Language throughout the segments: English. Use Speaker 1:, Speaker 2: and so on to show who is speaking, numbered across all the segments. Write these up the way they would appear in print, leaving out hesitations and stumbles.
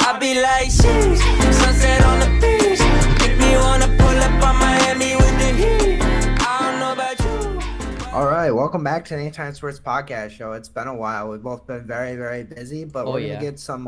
Speaker 1: I be like, sheesh, sunset on the beach. Make me wanna pull up on Miami with the heat. I don't know about you.
Speaker 2: All right, welcome back to the Anytime Sports Podcast Show. It's been a while. We've both been very, very busy, but we're going to get some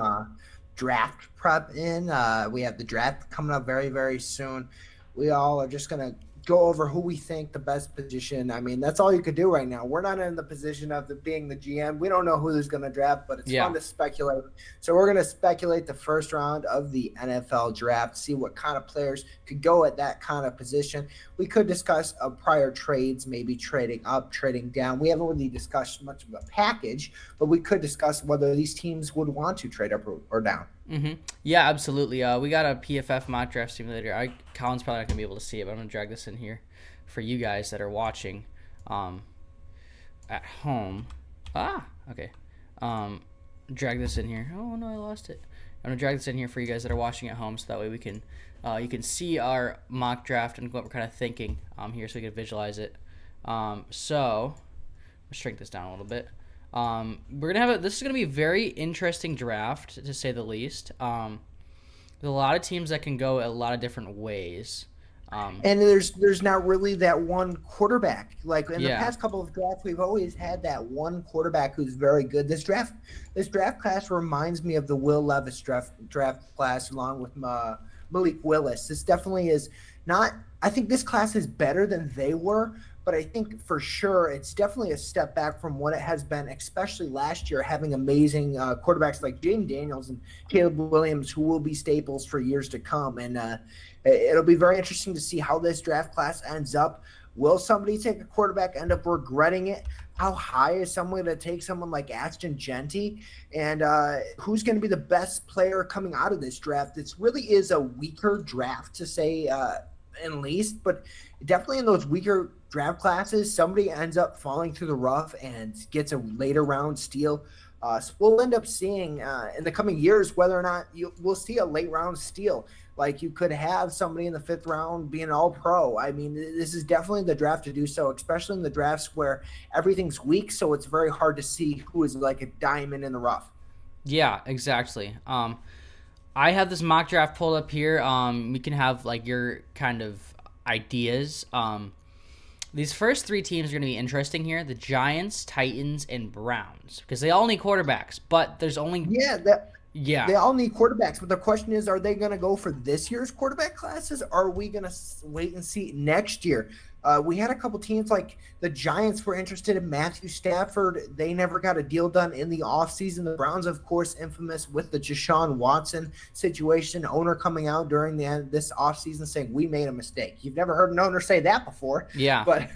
Speaker 2: draft prep in. We have the draft coming up very, very soon. We all are just going to go over who we think the best position. I mean, that's all you could do right now. We're not in the position of being the GM. We don't know who's going to draft, but it's fun to speculate. So we're going to speculate the first round of the NFL draft, see what kind of players could go at that kind of position. We could discuss prior trades, maybe trading up, trading down. We haven't really discussed much of a package, but we could discuss whether these teams would want to trade up or down.
Speaker 3: Mm-hmm. Yeah, absolutely. We got a PFF mock draft simulator. Colin's probably not going to be able to see it, but I'm going to drag this in here for you guys that are watching at home. Okay. Drag this in here. Oh, no, I lost it. I'm going to drag this in here for you guys that are watching at home so that way we can you can see our mock draft and what we're kind of thinking here so we can visualize it. So let's shrink this down a little bit. We're gonna have this is gonna be a very interesting draft to say the least. There's a lot of teams that can go a lot of different ways.
Speaker 2: And there's not really that one quarterback. Like in the past couple of drafts, we've always had that one quarterback who's very good. This draft class reminds me of the Will Levis draft class along with Malik Willis. This definitely is not. I think this class is better than they were. But I think for sure it's definitely a step back from what it has been, especially last year, having amazing quarterbacks like Jaden Daniels and Caleb Williams, who will be staples for years to come. And it'll be very interesting to see how this draft class ends up. Will somebody take a quarterback, end up regretting it? How high is someone going to take someone like Ashton Genty? And who's going to be the best player coming out of this draft? It really is a weaker draft to say in least, but definitely in those weaker draft classes, somebody ends up falling through the rough and gets a later round steal. So we'll end up seeing in the coming years whether or not we'll see a late round steal. Like you could have somebody in the 5th round be an all-pro. I mean, this is definitely the draft to do so, especially in the drafts where everything's weak, so it's very hard to see who is like a diamond in the rough.
Speaker 3: Yeah, exactly. I have this mock draft pulled up here. We can have like your kind of ideas. These first 3 teams are going to be interesting here: the Giants, Titans, and Browns, because they all need quarterbacks. But there's only
Speaker 2: they all need quarterbacks. But the question is, are they going to go for this year's quarterback classes? Or are we going to wait and see next year? We had a couple teams like the Giants were interested in Matthew Stafford. They never got a deal done in the offseason. The Browns, of course, infamous with the Deshaun Watson situation. Owner coming out during this offseason saying, we made a mistake. You've never heard an owner say that before.
Speaker 3: Yeah.
Speaker 2: But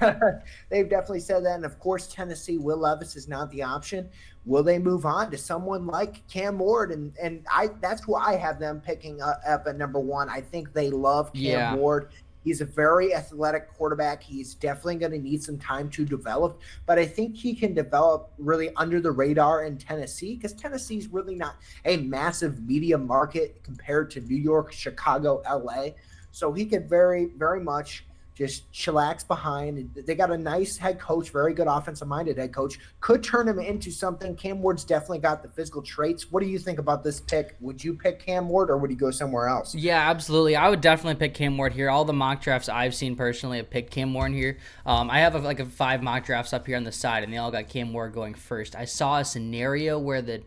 Speaker 2: they've definitely said that. And, of course, Tennessee, Will Levis is not the option. Will they move on to someone like Cam Ward? And that's who I have them picking up at number 1. I think they love Cam Ward. He's a very athletic quarterback. He's definitely going to need some time to develop, but I think he can develop really under the radar in Tennessee because Tennessee's really not a massive media market compared to New York, Chicago, LA. So he could very, very much just chillax behind. They got a nice head coach, very good offensive-minded head coach. Could turn him into something. Cam Ward's definitely got the physical traits. What do you think about this pick? Would you pick Cam Ward or would you go somewhere else?
Speaker 3: Yeah, absolutely. I would definitely pick Cam Ward here. All the mock drafts I've seen personally have picked Cam Ward here. I have like 5 mock drafts up here on the side, and they all got Cam Ward going first. I saw a scenario where they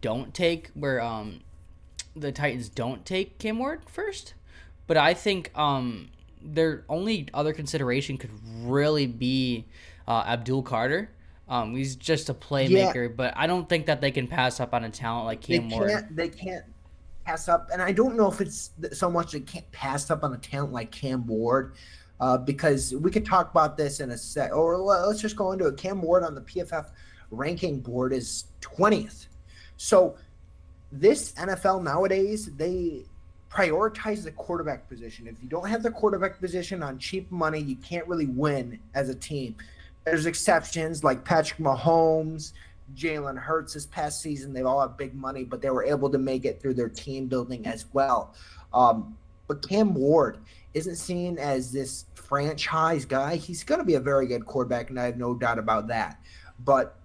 Speaker 3: don't take the Titans don't take Cam Ward first, but I think their only other consideration could really be Abdul Carter. He's just a playmaker, but I don't think that they can pass up on a talent like Cam Ward.
Speaker 2: They can't pass up, and I don't know if it's so much they can't pass up on a talent like Cam Ward, because we could talk about this in a sec. Or let's just go into it. Cam Ward on the PFF ranking board is 20th. So this NFL nowadays, they prioritize the quarterback position. If you don't have the quarterback position on cheap money, you can't really win as a team. There's exceptions like Patrick Mahomes, Jalen Hurts this past season. They all have big money, but they were able to make it through their team building as well. But Cam Ward isn't seen as this franchise guy. He's going to be a very good quarterback, and I have no doubt about that. But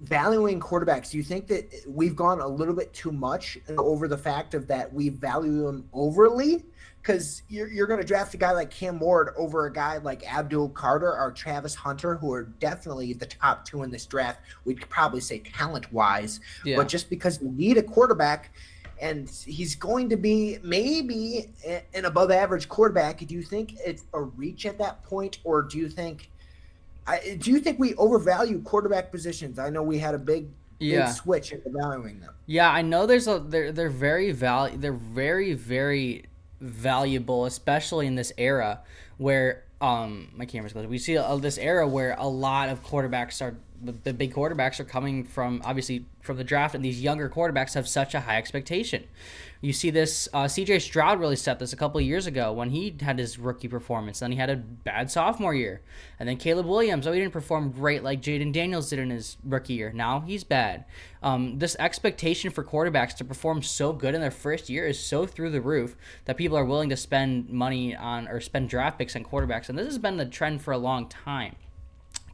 Speaker 2: valuing quarterbacks, do you think that we've gone a little bit too much over the fact of that we value them overly? Because you're going to draft a guy like Cam Ward over a guy like Abdul Carter or Travis Hunter, who are definitely the top two in this draft. We'd probably say talent-wise.
Speaker 3: Yeah.
Speaker 2: But just because you need a quarterback, and he's going to be maybe an above-average quarterback, do you think it's a reach at that point, or do you think we overvalue quarterback positions? I know we had a big switch in valuing them.
Speaker 3: Yeah, I know they're very very valuable, especially in this era where my camera's closed. We see this era where a lot of quarterbacks are the big quarterbacks are coming from obviously from the draft, and these younger quarterbacks have such a high expectation. You see this, CJ Stroud really set this a couple of years ago when he had his rookie performance. Then he had a bad sophomore year. And then Caleb Williams, he didn't perform great like Jaden Daniels did in his rookie year. Now he's bad. This expectation for quarterbacks to perform so good in their first year is so through the roof that people are willing to spend money on or spend draft picks on quarterbacks. And this has been the trend for a long time.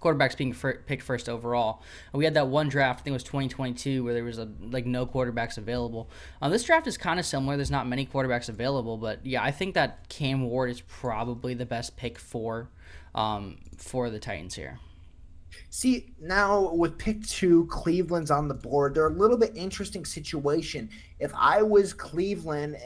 Speaker 3: Quarterbacks being picked first overall. And we had that one draft, I think it was 2022, where there was no quarterbacks available. This draft is kind of similar. There's not many quarterbacks available, but yeah, I think that Cam Ward is probably the best pick for the Titans here.
Speaker 2: See, now with pick 2, Cleveland's on the board. They're a little bit interesting situation. If I was Cleveland,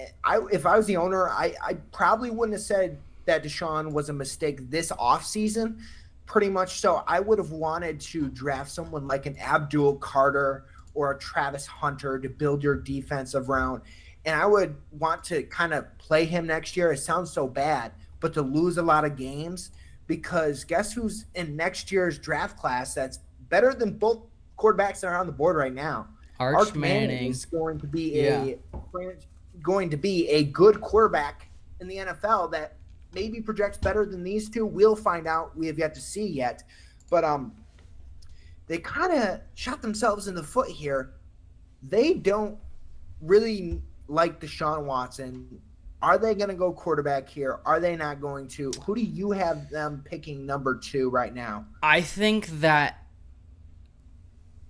Speaker 2: if I was the owner, I probably wouldn't have said that Deshaun was a mistake this offseason. Pretty much so. I would have wanted to draft someone like an Abdul Carter or a Travis Hunter to build your defensive round. And I would want to kind of play him next year. It sounds so bad, but to lose a lot of games, because guess who's in next year's draft class that's better than both quarterbacks that are on the board right now?
Speaker 3: Arch Manning
Speaker 2: is going to be a good quarterback in the NFL that maybe projects better than these two. We'll find out. We have yet to see yet. But they kind of shot themselves in the foot here. They don't really like Deshaun Watson. Are they going to go quarterback here? Are they not going to? Who do you have them picking number 2 right now?
Speaker 3: I think that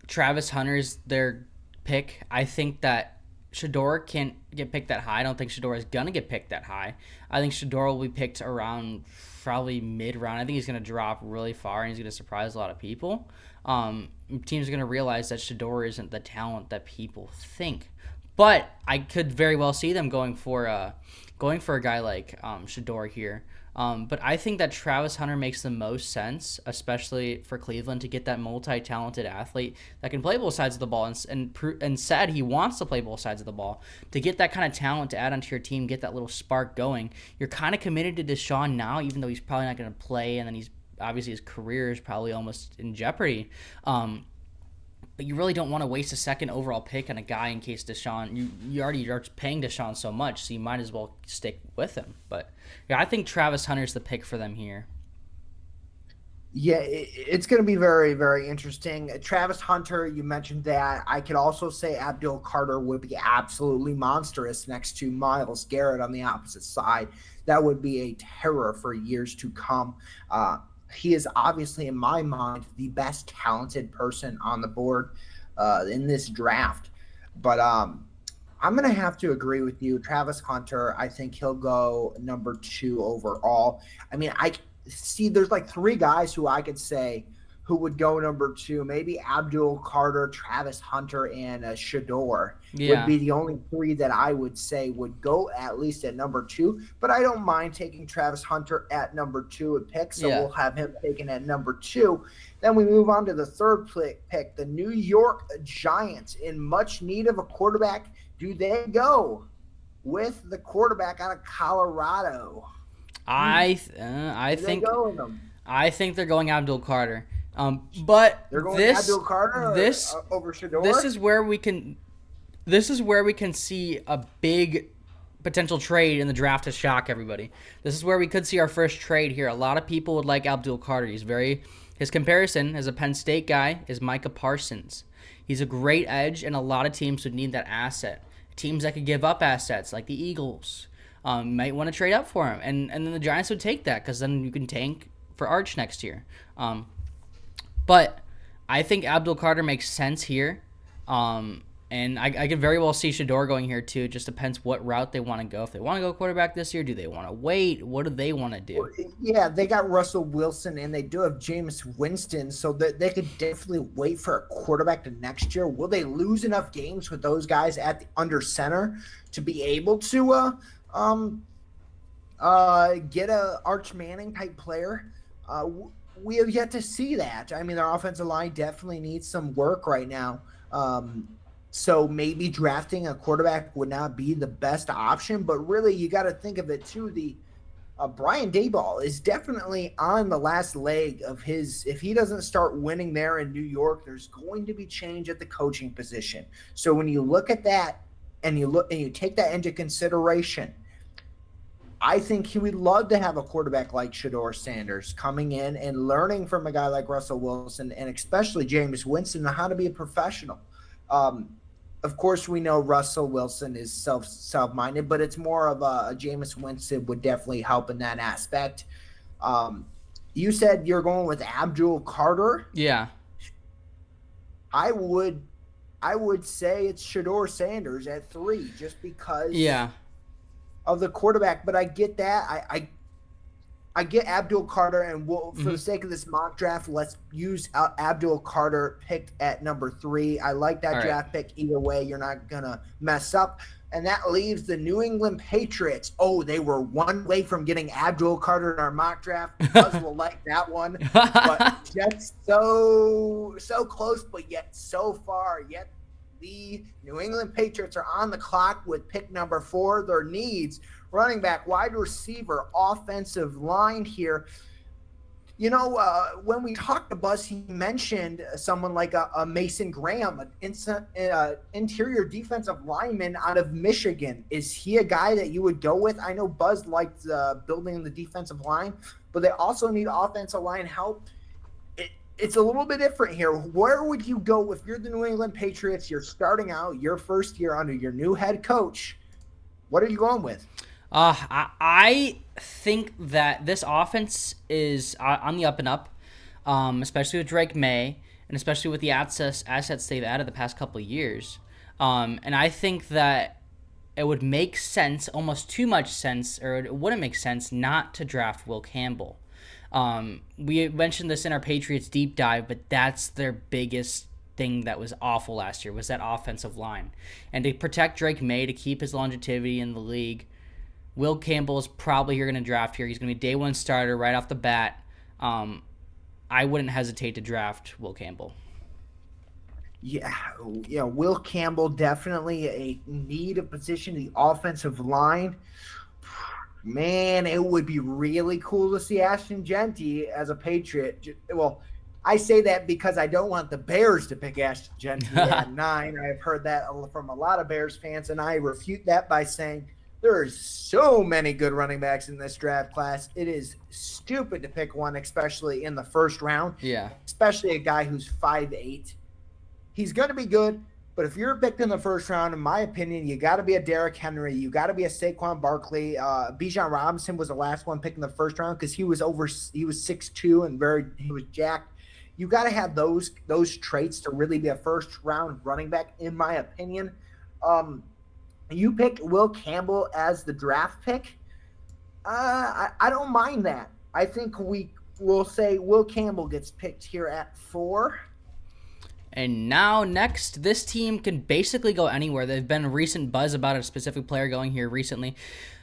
Speaker 3: Travis Hunter's their pick. I think that Shedeur can't get picked that high. I don't think Shedeur is going to get picked that high. I think Shedeur will be picked around probably mid-round. I think he's going to drop really far, and he's going to surprise a lot of people. Teams are going to realize that Shedeur isn't the talent that people think. But I could very well see them going for a guy like Shedeur here. But I think that Travis Hunter makes the most sense, especially for Cleveland, to get that multi-talented athlete that can play both sides of the ball and said he wants to play both sides of the ball. To get that kind of talent to add onto your team, get that little spark going. You're kind of committed to Deshaun now, even though he's probably not going to play, and then he's obviously his career is probably almost in jeopardy. But you really don't want to waste a second overall pick on a guy in case Deshaun, you're paying Deshaun so much, so you might as well stick with him. But yeah, I think Travis Hunter's the pick for them here.
Speaker 2: Yeah, it's going to be very, very interesting. Travis Hunter, you mentioned that. I could also say Abdul Carter would be absolutely monstrous next to Myles Garrett on the opposite side. That would be a terror for years to come. He is obviously, in my mind, the best talented person on the board in this draft. But I'm going to have to agree with you. Travis Hunter, I think he'll go number 2 overall. I mean, I see there's like 3 guys who I could say who would go number 2. Maybe Abdul Carter, Travis Hunter, and Shedeur would be the only 3 that I would say would go at least at number 2. But I don't mind taking Travis Hunter at number 2 at pick, so we'll have him taken at number 2. Then we move on to the third pick, the New York Giants, in much need of a quarterback. Do they go with the quarterback out of Colorado?
Speaker 3: I think they're going Abdul Carter. But
Speaker 2: they're going Abdul Carter over Shedeur?
Speaker 3: This is where we can see a big potential trade in the draft to shock everybody. This is where we could see our first trade here. A lot of people would like Abdul Carter. His comparison as a Penn State guy is Micah Parsons. He's a great edge, and a lot of teams would need that asset. Teams that could give up assets, like the Eagles, might want to trade up for him. And then the Giants would take that, because then you can tank for Arch next year. But I think Abdul Carter makes sense here. And I could very well see Shador going here too. It just depends what route they want to go. If they want to go quarterback this year, do they want to wait? What do they want to do?
Speaker 2: Yeah, they got Russell Wilson and they do have Jameis Winston, so that they could definitely wait for a quarterback to next year. Will they lose enough games with those guys at the under center to be able to get a Arch Manning type player? We have yet to see that. I mean, their offensive line definitely needs some work right now. So maybe drafting a quarterback would not be the best option, but really you got to think of it too. The Brian Daboll is definitely on the last leg of his. If he doesn't start winning there in New York, there's going to be change at the coaching position. So when you look at that and you take that into consideration, I think he would love to have a quarterback like Shador Sanders coming in and learning from a guy like Russell Wilson and especially Jameis Winston on how to be a professional. Of course, we know Russell Wilson is self-minded, but it's more of a Jameis Winston would definitely help in that aspect. You said you're going with Abdul Carter.
Speaker 3: Yeah,
Speaker 2: I would say it's Shador Sanders at 3, just because.
Speaker 3: Yeah.
Speaker 2: Of the quarterback, but I get that. I get Abdul Carter, and for the sake of this mock draft, let's use Abdul Carter picked at number 3. I like that draft pick either way. You're not gonna mess up, and that leaves the New England Patriots. Oh, they were one way from getting Abdul Carter in our mock draft. Buzz will like that one, but just so close, but yet so far. Yet the New England Patriots are on the clock with pick number 4. Their needs: running back, wide receiver, offensive line here. You know, when we talked to Buzz, he mentioned someone like a Mason Graham, an interior defensive lineman out of Michigan. Is he a guy that you would go with? I know Buzz liked building the defensive line, but they also need offensive line help. It's a little bit different here. Where would you go if you're the New England Patriots? You're starting out your first year under your new head coach. What are you going with?
Speaker 3: I think that this offense is on the up and up, especially with Drake May, and especially with the assets they've added the past couple of years. And I think that it would make sense, almost too much sense, or it wouldn't make sense not to draft Will Campbell. We mentioned this in our Patriots deep dive, but that's their biggest thing that was awful last year, was that offensive line. And to protect Drake May, to keep his longevity in the league, Will Campbell is probably you're going to draft here. He's going to be day one starter right off the bat. I wouldn't hesitate to draft Will Campbell.
Speaker 2: Yeah, Will Campbell definitely a need a position in the offensive line. Man, it would be really cool to see Ashton Genty as a Patriot. Well, I say that because I don't want the Bears to pick Ashton Genty at 9. I've heard that from a lot of Bears fans, and I refute that by saying there are so many good running backs in this draft class. It is stupid to pick one, especially in the first round.
Speaker 3: Yeah. Especially
Speaker 2: a guy who's 5'8". He's going to be good, but if you're picked in the first round, in my opinion, you got to be a Derrick Henry. You got to be a Saquon Barkley. Bijan Robinson was the last one picked in the first round because he was 6'2" and he was jacked. You got to have those traits to really be a first round running back, in my opinion. You picked Will Campbell as the draft pick. I don't mind that. I think we will say Will Campbell gets picked here at 4.
Speaker 3: And now next, this team can basically go anywhere. There's been recent buzz about a specific player going here recently.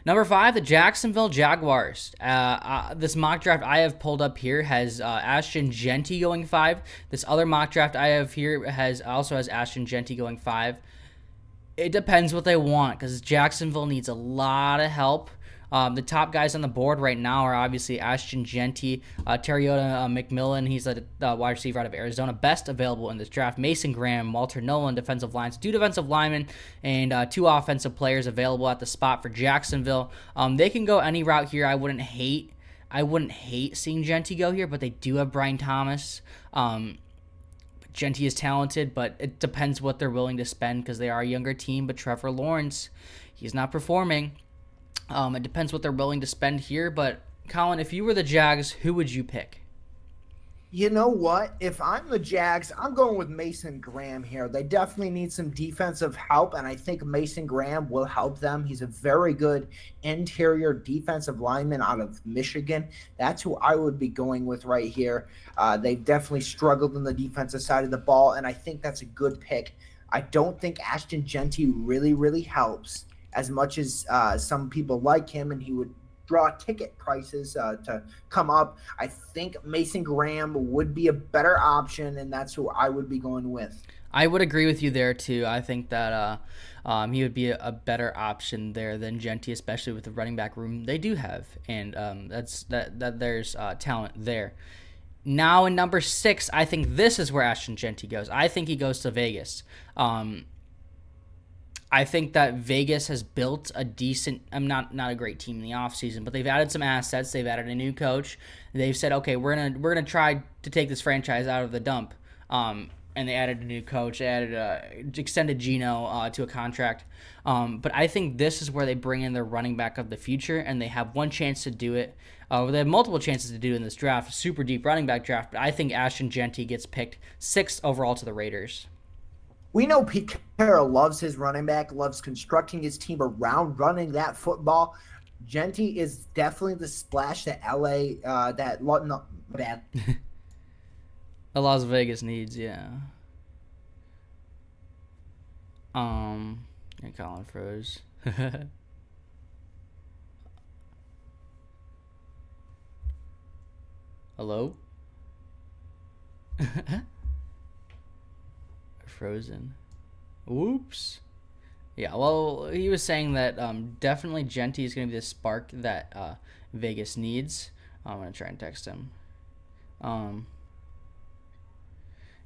Speaker 3: Number 5, the Jacksonville Jaguars. This mock draft I have pulled up here has Ashton Genty going 5. This other mock draft I have here also has Ashton Genty going 5. It depends what they want, because Jacksonville needs a lot of help. The top guys on the board right now are obviously Ashton Genty, Terriota McMillan. He's a wide receiver out of Arizona, best available in this draft. Mason Graham, Walter Nolan, defensive lines, 2 defensive linemen, and 2 offensive players available at the spot for Jacksonville. They can go any route here. I wouldn't hate seeing Genty go here, but they do have Brian Thomas. Genty is talented, but it depends what they're willing to spend, because they are a younger team. But Trevor Lawrence, he's not performing. It depends what they're willing to spend here. But, Colin, if you were the Jags, who would you pick?
Speaker 2: You know what? If I'm the Jags, I'm going with Mason Graham here. They definitely need some defensive help, and I think Mason Graham will help them. He's a very good interior defensive lineman out of Michigan. That's who I would be going with right here. They've definitely struggled on the defensive side of the ball, and I think that's a good pick. I don't think Ashton Genty really, really helps as much as some people like him, and he would draw ticket prices to come up. I think Mason Graham would be a better option, and that's who I would be going with.
Speaker 3: I would agree with you there too. I think that he would be a better option there than Genty, especially with the running back room they do have, and that there's talent there. Now in number 6, I think this is where Ashton Genty goes. I think he goes to Vegas. I think that Vegas has built a decent, not a great team in the offseason, but they've added some assets. They've added a new coach. They've said, okay, we're gonna try to take this franchise out of the dump. And they added a new coach. They added extended Geno to a contract. But I think this is where they bring in their running back of the future, and they have one chance to do it. They have multiple chances to do it in this draft, super deep running back draft. But I think Ashton Genty gets picked 6th overall to the Raiders.
Speaker 2: We know Pete Carroll loves his running back, loves constructing his team around running that football. Genty is definitely the splash that
Speaker 3: The Las Vegas needs, yeah. And Colin froze. Hello? Frozen. Whoops. Yeah, well, he was saying that definitely Genty is going to be the spark that Vegas needs. I'm going to try and text him.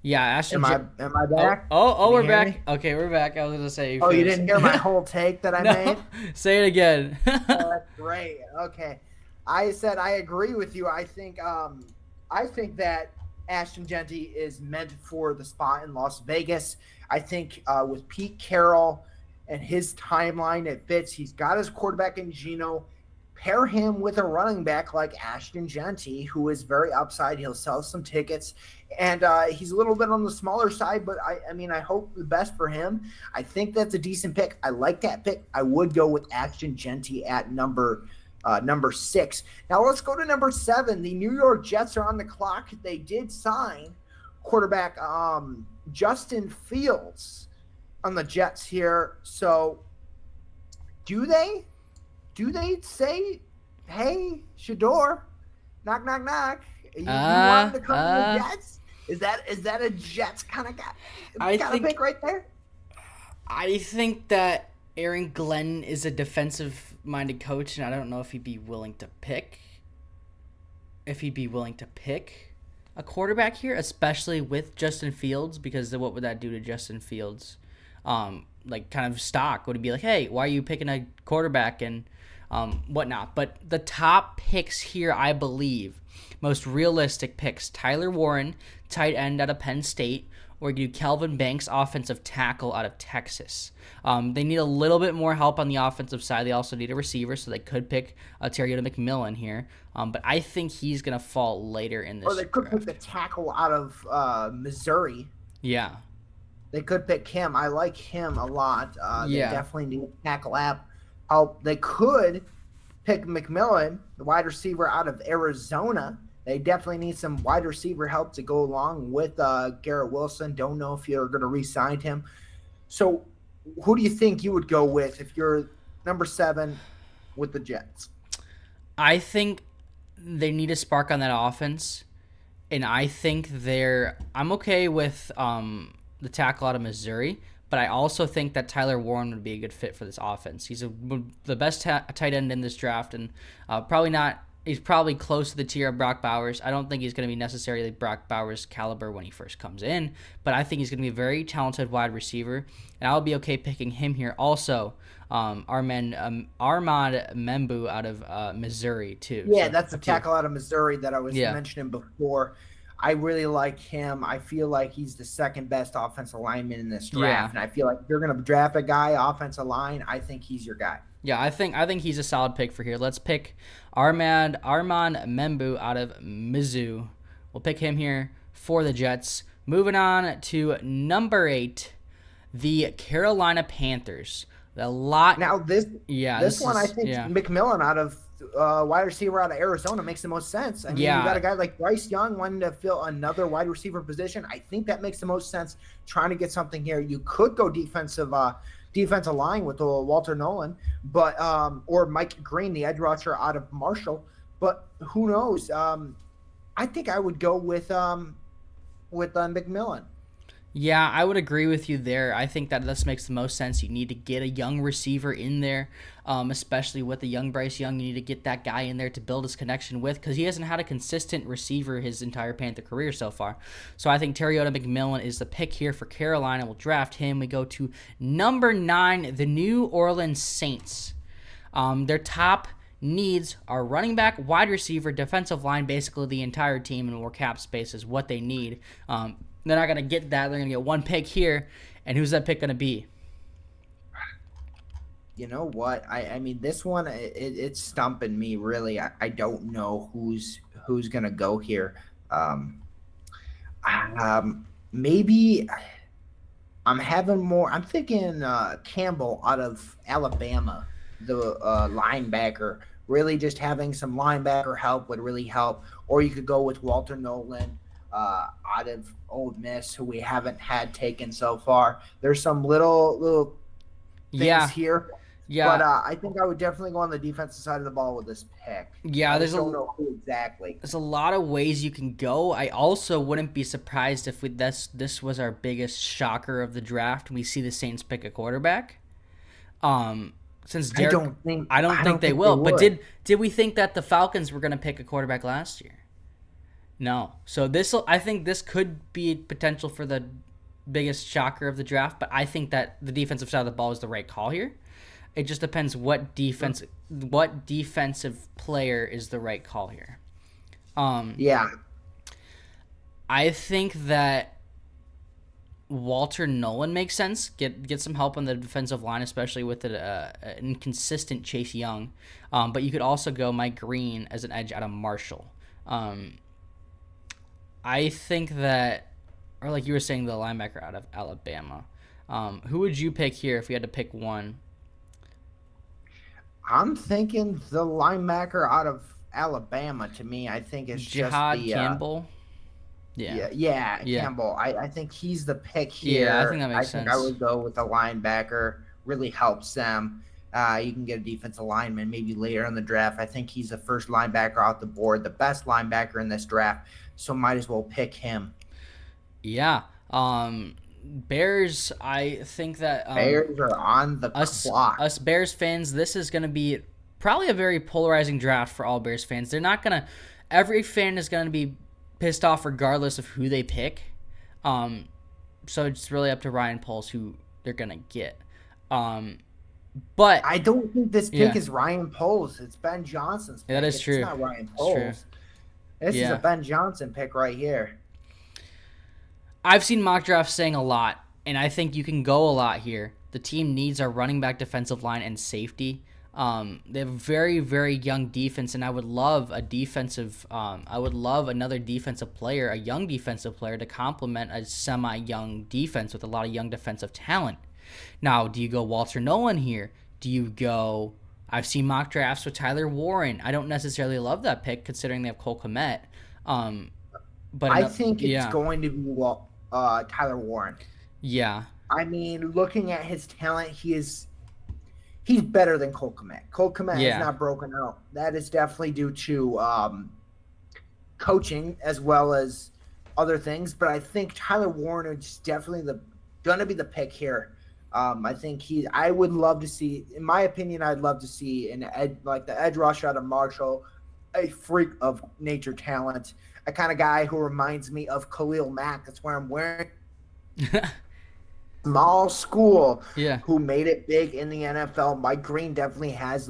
Speaker 3: Yeah, Ashton.
Speaker 2: Am I back?
Speaker 3: Oh, we're back. Me? Okay, we're back. I was going to say.
Speaker 2: Oh, you didn't hear my whole take that I made?
Speaker 3: Say it again.
Speaker 2: Oh, that's great. Okay. I said I agree with you. I think that Ashton Genty is meant for the spot in Las Vegas. I think with Pete Carroll and his timeline, it fits. He's got his quarterback in Geno. Pair him with a running back like Ashton Genty, who is very upside. He'll sell some tickets. And he's a little bit on the smaller side, but I hope the best for him. I think that's a decent pick. I like that pick. I would go with Ashton Genty at number 6. Now let's go to number 7. The New York Jets are on the clock. They did sign quarterback Justin Fields on the Jets here. So do they say, hey, Shador, knock, knock, knock, you want to come to the Jets? Is that a Jets kind of guy? Pick right there?
Speaker 3: I think that Aaron Glenn is a defensive-minded coach, and I don't know if he'd be willing to pick a quarterback here, especially with Justin Fields, because what would that do to Justin Fields? Kind of stock. Would he be like, hey, why are you picking a quarterback and whatnot? But the top picks here, I believe, most realistic picks, Tyler Warren, tight end out of Penn State, or you do Kelvin Banks, offensive tackle out of Texas. They need a little bit more help on the offensive side. They also need a receiver, so they could pick Terriota McMillan here. But I think he's going to fall later in this draft.
Speaker 2: Or they could pick the tackle out of Missouri.
Speaker 3: Yeah.
Speaker 2: They could pick him. I like him a lot. They definitely need a tackle help. They could pick McMillan, the wide receiver out of Arizona. They definitely need some wide receiver help to go along with Garrett Wilson. Don't know if you're going to re-sign him. So who do you think you would go with if you're number 7 with the Jets?
Speaker 3: I think they need a spark on that offense, and I think I'm okay with the tackle out of Missouri, but I also think that Tyler Warren would be a good fit for this offense. He's the best tight end in this draft, and he's probably close to the tier of Brock Bowers. I don't think he's going to be necessarily Brock Bowers' caliber when he first comes in, but I think he's going to be a very talented wide receiver, and I'll be okay picking him here. Also, Armand Membu out of Missouri, too.
Speaker 2: Yeah, so that's the tackle out of Missouri that I was mentioning before. I really like him. I feel like he's the second best offensive lineman in this draft, and I feel like if you're going to draft a guy offensive line, I think he's your guy.
Speaker 3: Yeah, I think he's a solid pick for here. Let's pick Armand Membu out of Mizzou We'll pick him here for the Jets. Moving on to number 8, the Carolina Panthers.
Speaker 2: Now this one, I think
Speaker 3: yeah.
Speaker 2: McMillan out of wide receiver out of Arizona makes the most sense. I mean, you got a guy like Bryce Young wanting to fill another wide receiver position. I think that makes the most sense. Trying to get something here. You could go defensive line with Walter Nolan, but or Mike Green, the edge rusher out of Marshall. But who knows? I think I would go with McMillan.
Speaker 3: Yeah, I would agree with you there. I think that this makes the most sense. You need to get a young receiver in there, especially with the young Bryce Young. You need to get that guy in there to build his connection with, because he hasn't had a consistent receiver his entire Panther career so far. So I think Terriota McMillan is the pick here for Carolina. We'll draft him. We go to number 9, the New Orleans Saints. Their top needs are running back, wide receiver, defensive line, basically the entire team, and more cap space is what they need. They're not going to get that. They're going to get one pick here. And who's that pick going to be?
Speaker 2: You know what? I mean, this one, it's stumping me, really. I don't know who's going to go here. Maybe I'm thinking Campbell out of Alabama, the linebacker. Really just having some linebacker help would really help. Or you could go with Walter Nolan out of Ole Miss, who we haven't had taken so far. There's some little things here. Yeah. But I think I would definitely go on the defensive side of the ball with this pick.
Speaker 3: Yeah,
Speaker 2: I don't know who exactly.
Speaker 3: There's a lot of ways you can go. I also wouldn't be surprised if this was our biggest shocker of the draft. We see the Saints pick a quarterback. Since Derek, I don't think they will. But did we think that the Falcons were going to pick a quarterback last year? No. So I think this could be potential for the biggest shocker of the draft, but I think that the defensive side of the ball is the right call here. It just depends what defensive player is the right call here.
Speaker 2: Yeah.
Speaker 3: I think that Walter Nolan makes sense. Get some help on the defensive line, especially with an inconsistent Chase Young. But you could also go Mike Green as an edge out of Marshall. I think that, or like you were saying, the linebacker out of Alabama. Who would you pick here if you had to pick one?
Speaker 2: I'm thinking the linebacker out of Alabama. To me, I think it's
Speaker 3: Jihad
Speaker 2: just the
Speaker 3: Campbell.
Speaker 2: Yeah, Campbell. I think he's the pick here.
Speaker 3: Yeah, I think that makes sense.
Speaker 2: I would go with the linebacker. Really helps them. You can get a defensive lineman maybe later in the draft. I think he's the first linebacker off the board, the best linebacker in this draft. So might as well pick him.
Speaker 3: Yeah. Bears, I think that
Speaker 2: Bears are on the clock.
Speaker 3: Us Bears fans, this is going to be probably a very polarizing draft for all Bears fans. They're not going to – every fan is going to be pissed off regardless of who they pick. So it's really up to Ryan Poles who they're going to get. But
Speaker 2: I don't think this pick is Ryan Poles. It's Ben Johnson's pick.
Speaker 3: That is true.
Speaker 2: It's not Ryan Poles. This is a Ben Johnson pick right here.
Speaker 3: I've seen mock drafts saying a lot, and I think you can go a lot here. The team needs our running back, defensive line, and safety. They have a very, very young defense, and I would love a defensive. I would love another defensive player, a young defensive player, to complement a semi-young defense with a lot of young defensive talent. Now, do you go Walter Nolan here? Do you go? I've seen mock drafts with Tyler Warren. I don't necessarily love that pick, considering they have Cole Kmet. But
Speaker 2: I think it's going to be Tyler Warren.
Speaker 3: Yeah.
Speaker 2: I mean, looking at his talent, he's better than Cole Kmet. Cole Kmet is not broken out. That is definitely due to coaching as well as other things. But I think Tyler Warren is definitely going to be the pick here. I think I would love to see, in my opinion, I'd love to see the edge rush out of Marshall, a freak of nature talent, a kind of guy who reminds me of Khalil Mack. That's where I'm wearing. Small school, who made it big in the NFL. Mike Green definitely has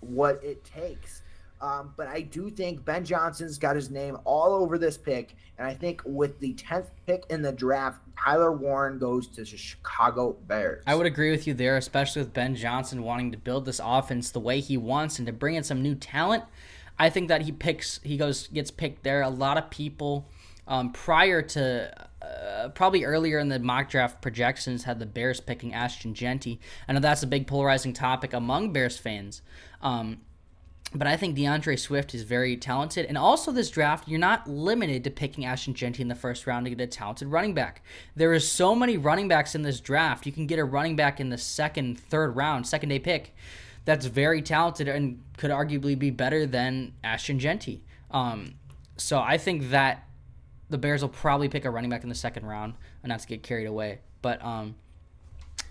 Speaker 2: what it takes. But I do think Ben Johnson's got his name all over this pick. And I think with the 10th pick in the draft, Tyler Warren goes to the Chicago Bears.
Speaker 3: I would agree with you there, especially with Ben Johnson wanting to build this offense the way he wants and to bring in some new talent. I think that gets picked there. A lot of people prior to probably earlier in the mock draft projections had the Bears picking Ashton Genty. I know that's a big polarizing topic among Bears fans. But I think DeAndre Swift is very talented. And also this draft, you're not limited to picking Ashton Genty in the first round to get a talented running back. There is so many running backs in this draft. You can get a running back in the second, third round, second day pick that's very talented and could arguably be better than Ashton Genty. So I think that the Bears will probably pick a running back in the second round and not to get carried away. But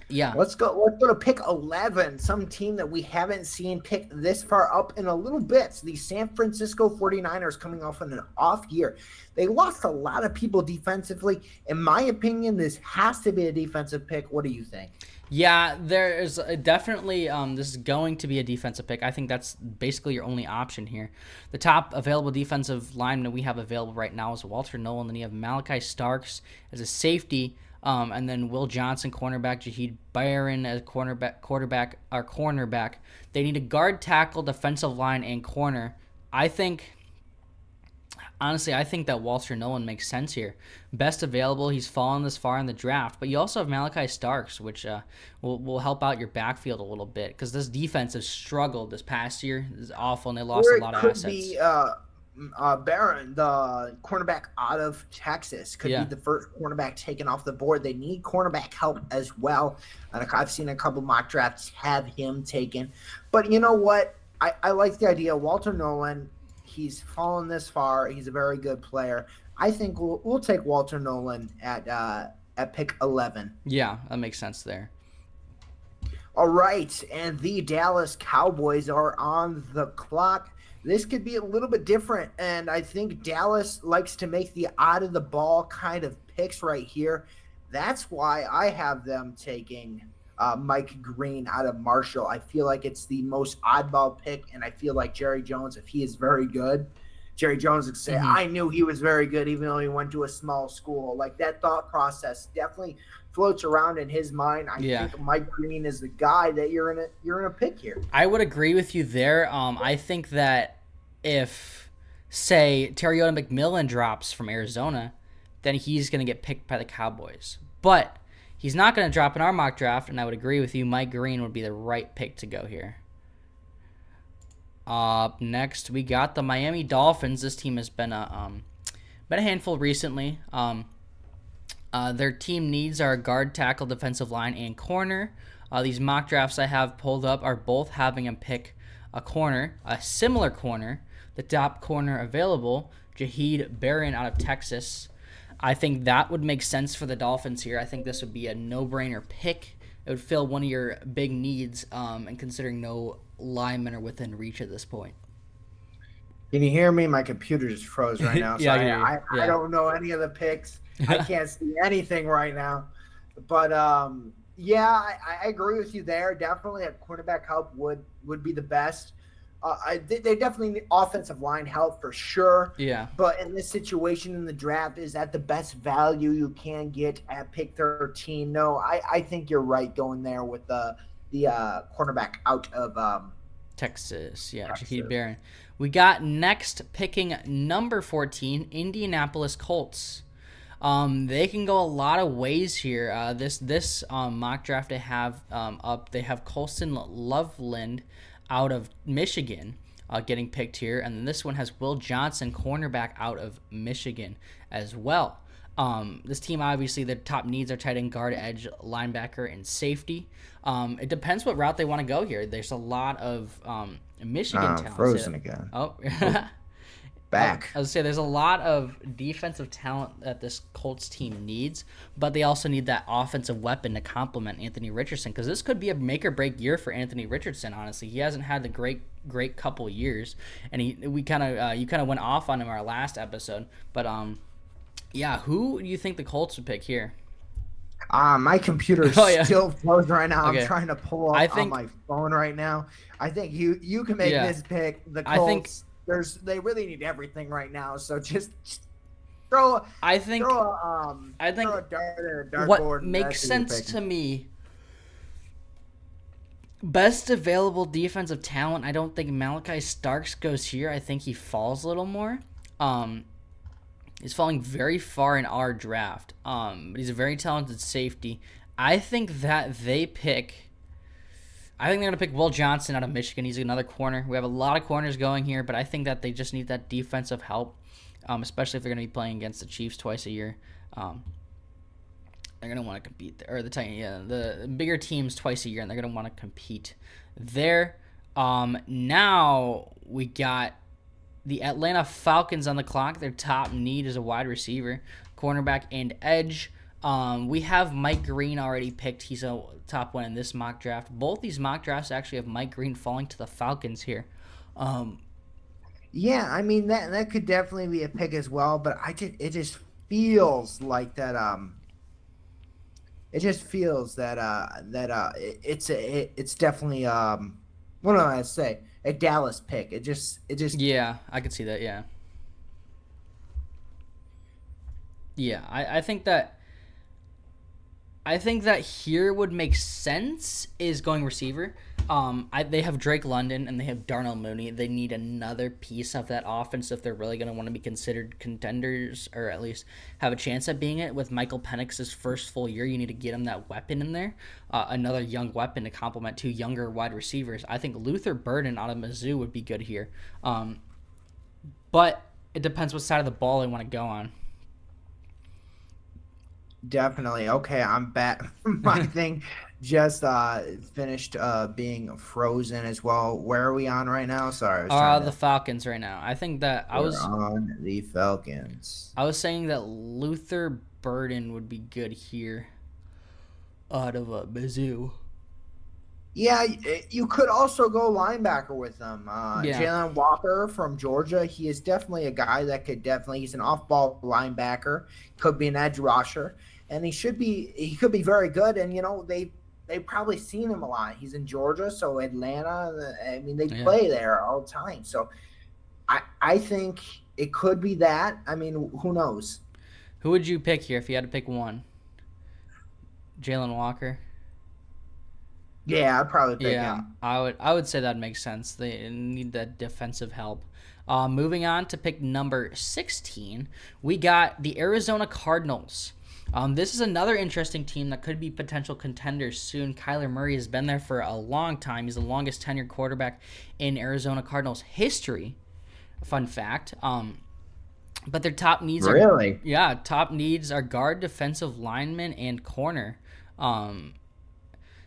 Speaker 3: yeah.
Speaker 2: Let's go to pick 11, some team that we haven't seen pick this far up in a little bit. The San Francisco 49ers coming off an off year. They lost a lot of people defensively. In my opinion, this has to be a defensive pick. What do you think?
Speaker 3: Yeah, there is definitely this is going to be a defensive pick. I think that's basically your only option here. The top available defensive lineman we have available right now is Walter Nolan. Then you have Malachi Starks as a safety. And then Will Johnson, cornerback, Jaheed Byron as cornerback. They need a guard, tackle, defensive line, and corner. Honestly, I think that Walter Nolan makes sense here. Best available, he's fallen this far in the draft. But you also have Malachi Starks, which will help out your backfield a little bit because this defense has struggled this past year. It's awful, and they lost a lot of assets.
Speaker 2: Be, Barron, the cornerback out of Texas, could be the first cornerback taken off the board. They need cornerback help as well. I've seen a couple mock drafts have him taken. But you know what? I like the idea. Walter Nolan, he's fallen this far. He's a very good player. I think we'll take Walter Nolan at pick 11.
Speaker 3: Yeah, that makes sense there.
Speaker 2: All right, and the Dallas Cowboys are on the clock. This could be a little bit different, and I think Dallas likes to make the out-of-the-ball kind of picks right here. That's why I have them taking Mike Green out of Marshall. I feel like it's the most oddball pick, and I feel like Jerry Jones, if he is very good, Jerry Jones would say, I knew he was very good even though he went to a small school. Like, that thought process definitely floats around in his mind. I think Mike Green is the guy that you're gonna pick here.
Speaker 3: I would agree with you there. I think that if, say, Terriota McMillan drops from Arizona, then he's going to get picked by the Cowboys. But he's not going to drop in our mock draft, and I would agree with you. Mike Green would be the right pick to go here. Next, we got the Miami Dolphins. This team has been a handful recently. Their team needs are guard, tackle, defensive line, and corner. These mock drafts I have pulled up are both having them pick a corner, a similar corner. The top corner available, Jaheed Byron out of Texas. I think that would make sense for the Dolphins here. I think this would be a no-brainer pick. It would fill one of your big needs, and considering no linemen are within reach at this point.
Speaker 2: Can you hear me? My computer just froze right now. So I don't know any of the picks. I can't see anything right now. But, I agree with you there. Definitely a quarterback help would be the best. They definitely need offensive line help for sure. Yeah. But in this situation in the draft, is that the best value you can get at pick 13? No, I think you're right going there with the cornerback out of
Speaker 3: Texas. Yeah, Jaheed Byron. We got next picking number 14, Indianapolis Colts. They can go a lot of ways here. This mock draft they have up, they have Colston Loveland out of Michigan getting picked here, and then this one has Will Johnson, cornerback out of Michigan as well. This team, obviously, their top needs are tight end, guard, edge, linebacker, and safety. It depends what route they want to go here. There's a lot of Michigan talent.
Speaker 2: Frozen again.
Speaker 3: Oh,
Speaker 2: back.
Speaker 3: I was say there's a lot of defensive talent that this Colts team needs, but they also need that offensive weapon to complement Anthony Richardson, because this could be a make or break year for Anthony Richardson. Honestly, he hasn't had the great couple years, and you kind of went off on him our last episode. But who do you think the Colts would pick here?
Speaker 2: My computer is still frozen right now. Okay. I'm trying to pull up on my phone right now. I think you can make this pick. The Colts. They really need everything right now, so just throw a dart at a dartboard.
Speaker 3: What makes sense to me, Best available defensive talent. I don't think Malachi Starks goes here. I think he falls a little more. He's falling very far in our draft. But he's a very talented safety. I think that they pick. I think they're going to pick Will Johnson out of Michigan. He's another corner. We have a lot of corners going here, but I think that they just need that defensive help, especially if they're going to be playing against the Chiefs twice a year. They're going to want to compete there. Or the bigger teams twice a year, and they're going to want to compete there. Now we got the Atlanta Falcons on the clock. Their top need is a wide receiver, cornerback, and edge. We have Mike Green already picked. He's a top one in this mock draft. Both these mock drafts actually have Mike Green falling to the Falcons here.
Speaker 2: Yeah, I mean that could definitely be a pick as well, but it just feels like that. It just feels that it's definitely what do I say, a Dallas pick. It just
Speaker 3: Yeah, I could see that. Yeah, I think that here would make sense is going receiver. They have Drake London and they have Darnell Mooney. They need another piece of that offense if they're really going to want to be considered contenders or at least have a chance at being it. With Michael Penix's first full year, you need to get him that weapon in there, another young weapon to complement two younger wide receivers. I think Luther Burden out of Mizzou would be good here, but it depends what side of the ball they want to go on.
Speaker 2: Definitely. Okay, I'm back. My thing just finished being frozen as well. Where are we on right now? Sorry.
Speaker 3: The Falcons right now. I think that
Speaker 2: we're on the Falcons.
Speaker 3: I was saying that Luther Burden would be good here out of Mizzou.
Speaker 2: Yeah, you could also go linebacker with them. Jalen Walker from Georgia. He is definitely a guy that he's an off-ball linebacker, could be an edge rusher, and he could be very good. And they've probably seen him a lot. He's in Georgia, so Atlanta. I mean, they play there all the time. So I think it could be that. I mean, who knows?
Speaker 3: Who would you pick here if you had to pick one? Jalen Walker.
Speaker 2: Yeah, I'd probably pick him.
Speaker 3: I would say that makes sense. They need that defensive help. Moving on to pick number 16, we got the Arizona Cardinals. This is another interesting team that could be potential contenders soon. Kyler Murray has been there for a long time. He's the longest tenured quarterback in Arizona Cardinals history. Fun fact. But their top needs top needs are guard, defensive lineman, and corner.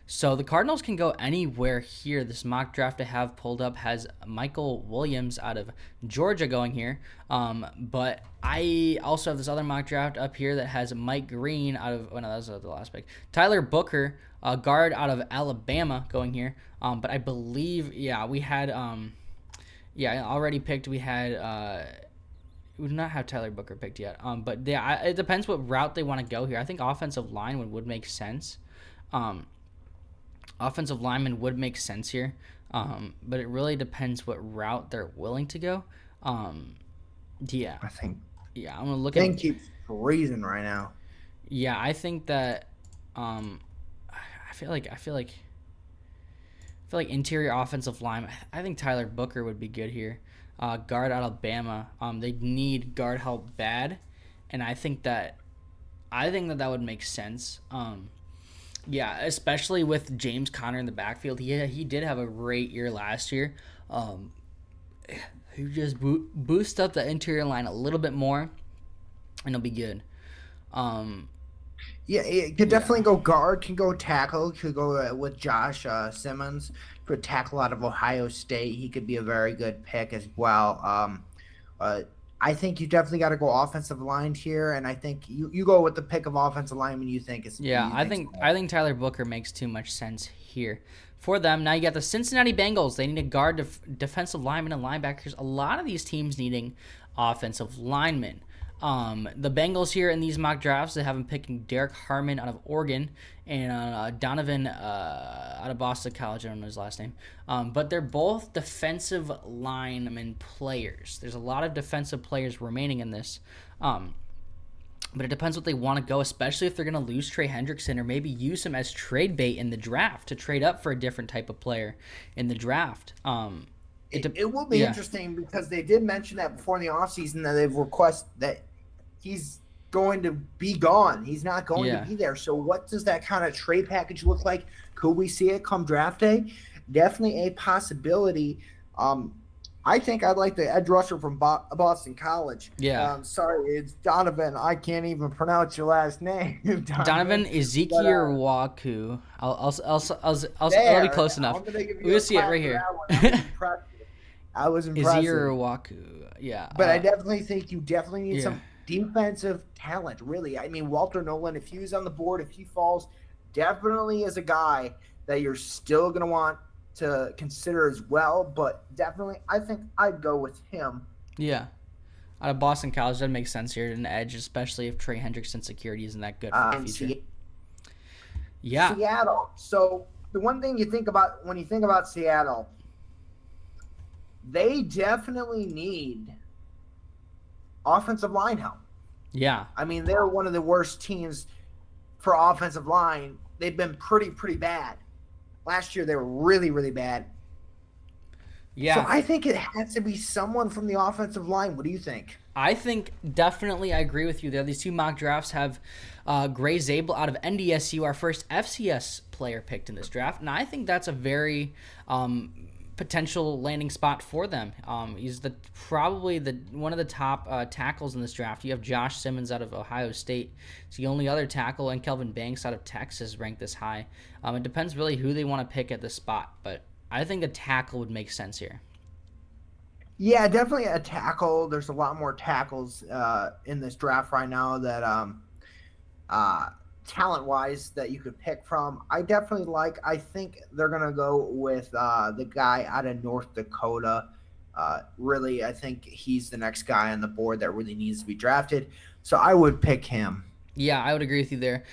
Speaker 3: So the Cardinals can go anywhere here. This mock draft I have pulled up has Michael Williams out of Georgia going here. But I also have this other mock draft up here that has Mike Green out of, that was the last pick. Tyler Booker, a guard out of Alabama going here. But I believe, we had, already picked. We had, we do not have Tyler Booker picked yet. But it depends what route they want to go here. I think offensive line would make sense. Offensive lineman would make sense here, but it really depends what route they're willing to go.
Speaker 2: I think.
Speaker 3: Yeah, I'm gonna look
Speaker 2: at. Keeps freezing right now.
Speaker 3: Yeah, I think that. I feel like interior offensive line. I think Tyler Booker would be good here. Guard out of Alabama. They need guard help bad, and I think that would make sense. Yeah, especially with James Conner in the backfield. He did have a great year last year. He just boost up the interior line a little bit more, and it'll be good.
Speaker 2: It could definitely go guard, can go tackle, could go with Josh Simmons, could tackle out of Ohio State. He could be a very good pick as well. I think you definitely got to go offensive line here, and I think you go with the pick of offensive lineman you think is.
Speaker 3: Yeah, I think Tyler Booker makes too much sense here for them. Now you got the Cincinnati Bengals. They need a guard, defensive lineman, and linebackers. A lot of these teams needing offensive linemen. The Bengals here in these mock drafts, they have them picking Derek Harmon out of Oregon and Donovan out of Boston College. I don't know his last name. But they're both defensive lineman players. There's a lot of defensive players remaining in this. But it depends what they want to go, especially if they're going to lose Trey Hendrickson or maybe use him as trade bait in the draft to trade up for a different type of player in the draft.
Speaker 2: It will be interesting because they did mention that before in the offseason that they've requested that he's going to be gone. He's not going to be there. So what does that kind of trade package look like? Could we see it come draft day? Definitely a possibility. I think I'd like the edge rusher from Boston College.
Speaker 3: Yeah.
Speaker 2: Sorry, it's Donovan. I can't even pronounce your last name.
Speaker 3: Donovan Ezekiel Waku. I'll be close enough. We'll see it right here.
Speaker 2: I was impressed.
Speaker 3: Ezekiel Waku. Yeah.
Speaker 2: But I definitely think you definitely need some defensive talent, really. I mean, Walter Nolan, if he was on the board, if he falls, definitely is a guy that you're still going to want to consider as well, but definitely I think I'd go with him.
Speaker 3: Yeah. Out of Boston College, that makes sense here, an edge, especially if Trey Hendrickson's security isn't that good for the future.
Speaker 2: Seattle. So the one thing you think about when you think about Seattle, they definitely need offensive line help.
Speaker 3: Yeah.
Speaker 2: I mean, they're one of the worst teams for offensive line. They've been pretty bad. Last year, they were really, really bad.
Speaker 3: Yeah.
Speaker 2: So I think it has to be someone from the offensive line. What do you think?
Speaker 3: I think definitely I agree with you there. These two mock drafts have Gray Zabel out of NDSU, our first FCS player picked in this draft. And I think that's a very potential landing spot for them. He's probably one of the top tackles in this draft. You have Josh Simmons out of Ohio State. It's the only other tackle, and Kelvin Banks out of Texas ranked this high. It depends really who they want to pick at this spot, but I think a tackle would make sense here.
Speaker 2: Yeah, definitely a tackle. There's a lot more tackles in this draft right now that talent-wise that you could pick from. I think they're going to go with the guy out of North Dakota. Really, I think he's the next guy on the board that really needs to be drafted. So I would pick him.
Speaker 3: Yeah, I would agree with you there.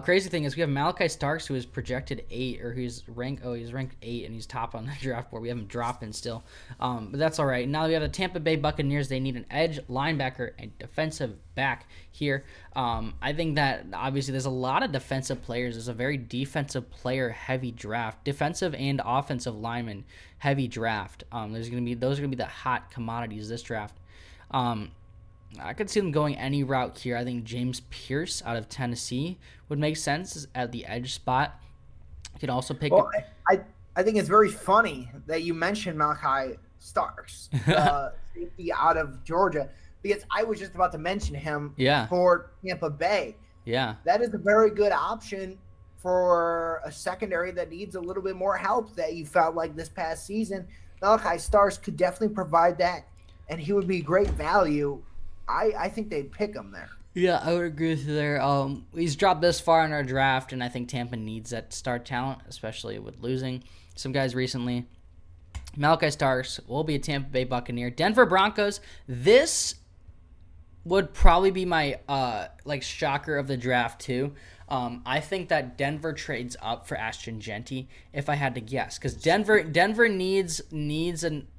Speaker 3: Crazy thing is we have Malachi Starks, who is projected 8, or he's ranked 8, and he's top on the draft board. We have him dropping still, but that's all right. Now we have the Tampa Bay Buccaneers. They need an edge, linebacker, and defensive back here. I think that obviously there's a lot of defensive players. There's a very defensive player-heavy draft, defensive and offensive lineman heavy draft. Those are gonna be the hot commodities this draft. I could see them going any route here. I think James Pierce out of Tennessee would make sense at the edge spot. You could also pick.
Speaker 2: Well, I think it's very funny that you mentioned Malachi Starks, safety out of Georgia, because I was just about to mention him for Tampa Bay.
Speaker 3: Yeah.
Speaker 2: That is a very good option for a secondary that needs a little bit more help that you felt like this past season. Malachi Starks could definitely provide that, and he would be great value. I think they'd pick him there.
Speaker 3: Yeah, I would agree with you there. He's dropped this far in our draft, and I think Tampa needs that star talent, especially with losing some guys recently. Malachi Starks will be a Tampa Bay Buccaneer. Denver Broncos, this would probably be my shocker of the draft too. I think that Denver trades up for Ashton Genty, if I had to guess, because Denver needs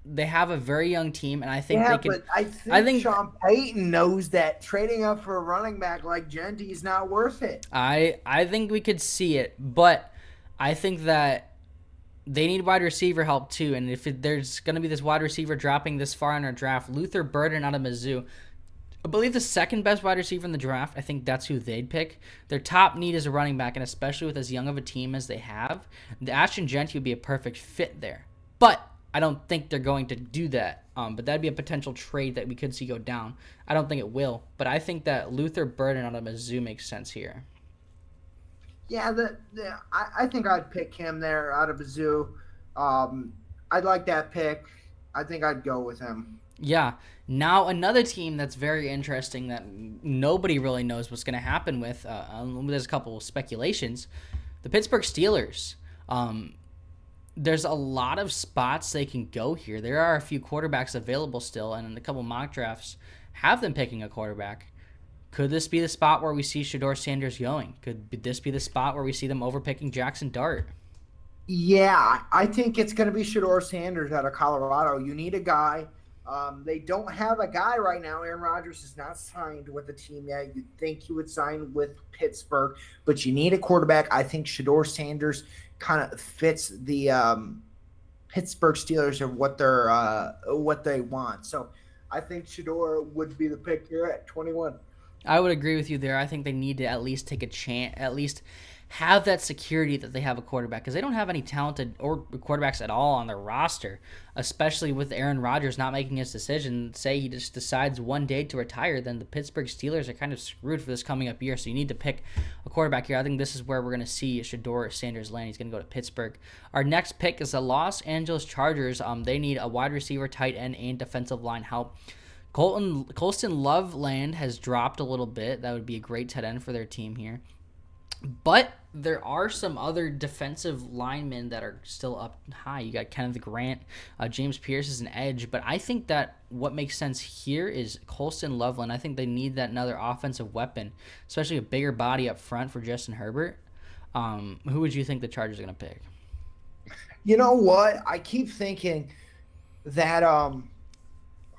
Speaker 3: they have a very young team, and I think they can.
Speaker 2: But I think Sean Payton knows that trading up for a running back like Genty is not worth it.
Speaker 3: I think we could see it, but I think that they need wide receiver help too, and if there's going to be this wide receiver dropping this far in our draft, Luther Burden out of Mizzou, I believe the second best wide receiver in the draft, I think that's who they'd pick. Their top need is a running back, and especially with as young of a team as they have, the Ashton Genty would be a perfect fit there. But I don't think they're going to do that. But that'd be a potential trade that we could see go down. I don't think it will, but I think that Luther Burden out of Mizzou makes sense here.
Speaker 2: Yeah, I think I'd pick him there out of Mizzou. I'd like that pick. I think I'd go with him.
Speaker 3: Yeah. Now another team that's very interesting that nobody really knows what's going to happen with. There's a couple of speculations. The Pittsburgh Steelers. There's a lot of spots they can go here. There are a few quarterbacks available still, and in a couple mock drafts have them picking a quarterback. Could this be the spot where we see Shedeur Sanders going? Could this be the spot where we see them overpicking Jackson Dart?
Speaker 2: Yeah, I think it's going to be Shedeur Sanders out of Colorado. You need a guy They don't have a guy right now. Aaron Rodgers is not signed with the team yet. You'd think he would sign with Pittsburgh, but you need a quarterback. I think Shador Sanders kind of fits the Pittsburgh Steelers of what they want. So I think Shador would be the pick here at 21.
Speaker 3: I would agree with you there. I think they need to at least take a chance, at least have that security that they have a quarterback, because they don't have any talented or quarterbacks at all on their roster, especially with Aaron Rodgers not making his decision. Say he just decides one day to retire, then the Pittsburgh Steelers are kind of screwed for this coming up year. So you need to pick a quarterback here. I think this is where we're going to see Shador Sanders land. He's going to go to Pittsburgh. Our next pick is the Los Angeles Chargers. They need a wide receiver, tight end, and defensive line help. Colston Loveland has dropped a little bit. That would be a great tight end for their team here. But there are some other defensive linemen that are still up high. You got Kenneth Grant. James Pierce is an edge. But I think that what makes sense here is Colston Loveland. I think they need that another offensive weapon, especially a bigger body up front for Justin Herbert. Who would you think the Chargers are going to pick?
Speaker 2: You know what? I keep thinking that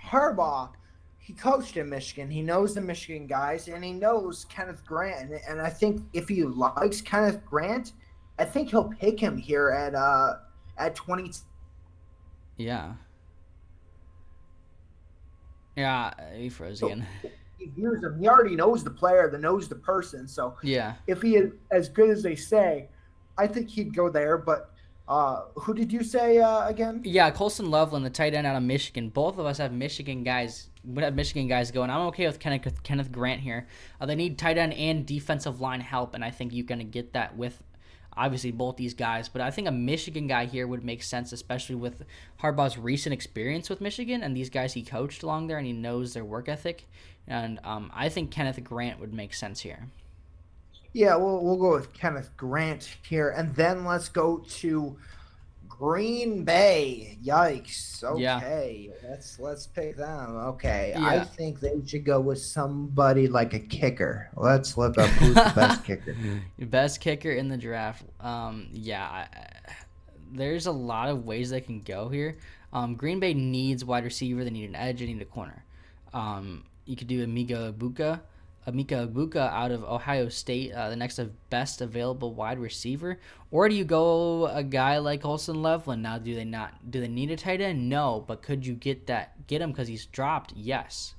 Speaker 2: Harbaugh, he coached in Michigan. He knows the Michigan guys, and he knows Kenneth Grant. And I think if he likes Kenneth Grant, I think he'll pick him here at 20.
Speaker 3: Yeah. Yeah, he froze again.
Speaker 2: He views him. He already knows the player, that knows the person. So
Speaker 3: yeah,
Speaker 2: if he is as good as they say, I think he'd go there. But who did you say again?
Speaker 3: Yeah, Colston Loveland, the tight end out of Michigan. Both of us have Michigan guys. Would have Michigan guys going. I'm okay with Kenneth Grant here. They need tight end and defensive line help, and I think you're going to get that with obviously both these guys. But I think a Michigan guy here would make sense, especially with Harbaugh's recent experience with Michigan and these guys he coached along there, and he knows their work ethic. And I think Kenneth Grant would make sense here.
Speaker 2: Yeah, we'll go with Kenneth Grant here, and then let's go to Green Bay. Yikes. Okay, yeah. Let's pick them. Okay, yeah. I think they should go with somebody like a kicker. Let's look up who's the best kicker.
Speaker 3: Best kicker in the draft. There's a lot of ways they can go here. Green Bay needs wide receiver. They need an edge. They need a corner. You could do Emeka Egbuka out of Ohio State, the next best available wide receiver, or do you go a guy like Colston Loveland? Now, do they need a tight end? No, but could you get him because he's dropped? Yes.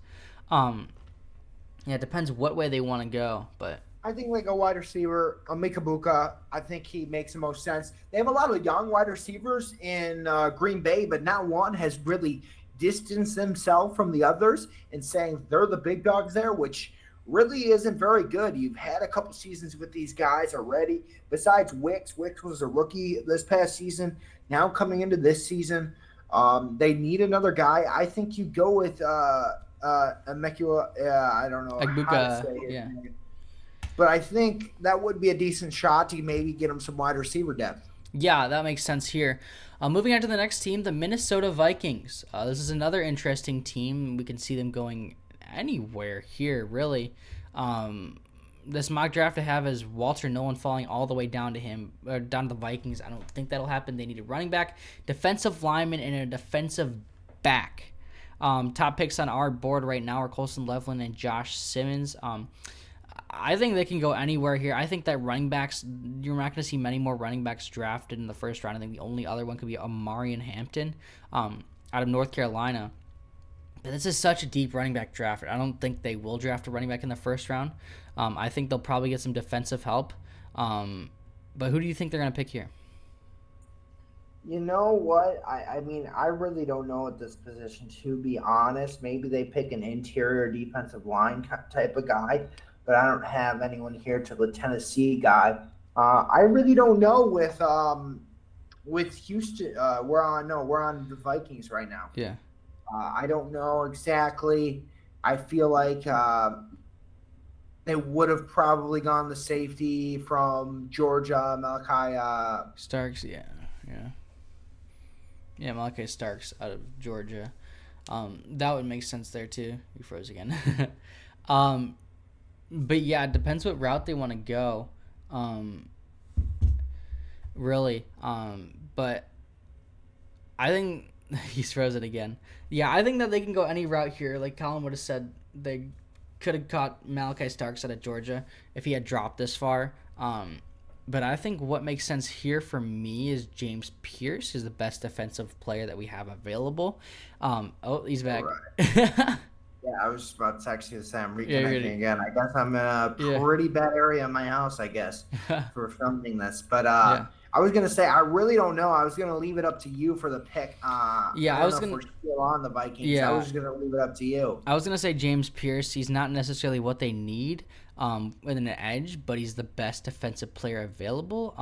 Speaker 3: It depends what way they want to go, but
Speaker 2: I think like a wide receiver, Emeka Egbuka, I think he makes the most sense. They have a lot of young wide receivers in Green Bay, but not one has really distanced themselves from the others and saying they're the big dogs there, which really isn't very good. You've had a couple seasons with these guys already. Besides Wicks was a rookie this past season. Now coming into this season, they need another guy. I think you go with Emeka. I don't know
Speaker 3: Egbuka,
Speaker 2: how to say it.
Speaker 3: Yeah.
Speaker 2: But I think that would be a decent shot to maybe get him some wide receiver depth.
Speaker 3: Yeah, that makes sense here. Moving on to the next team, the Minnesota Vikings. This is another interesting team. We can see them going anywhere here, really. This mock draft I have is Walter Nolan falling all the way down to the Vikings. I don't think that'll happen. They need a running back, defensive lineman, and a defensive back. Top picks on our board right now are Colston Loveland and Josh Simmons. I think they can go anywhere here. I think that running backs, you're not going to see many more running backs drafted in the first round. I think the only other one could be Amarian Hampton out of North Carolina. But this is such a deep running back draft. I don't think they will draft a running back in the first round. I think they'll probably get some defensive help. But who do you think they're going to pick here?
Speaker 2: You know what? I mean, I really don't know at this position, to be honest. Maybe they pick an interior defensive line type of guy, but I don't have anyone here to the Tennessee guy. I really don't know with Houston. We're on the Vikings right now.
Speaker 3: Yeah.
Speaker 2: I don't know exactly. I feel like they would have probably gone the safety from Georgia, Malachi
Speaker 3: Starks. Yeah, Malachi Starks out of Georgia. That would make sense there too. You froze again. But yeah, it depends what route they want to go. Really. But I think He's frozen again. Yeah, I think that they can go any route here. Like Colin would have said, they could have caught Malachi Starks out of Georgia if he had dropped this far. But I think what makes sense here for me is James Pierce is the best defensive player that we have available. Oh, he's back.
Speaker 2: Right. Yeah, I was just about to text you to say I'm reconnecting again. I guess I'm in a pretty bad area in my house, I guess, for filming this. But I was gonna say I really don't know. I was gonna leave it up to you for the pick. I was gonna. If we're still on the Vikings. Yeah, I was gonna leave it up to you.
Speaker 3: I was gonna say James Pierce. He's not necessarily what they need with an edge, but he's the best defensive player available.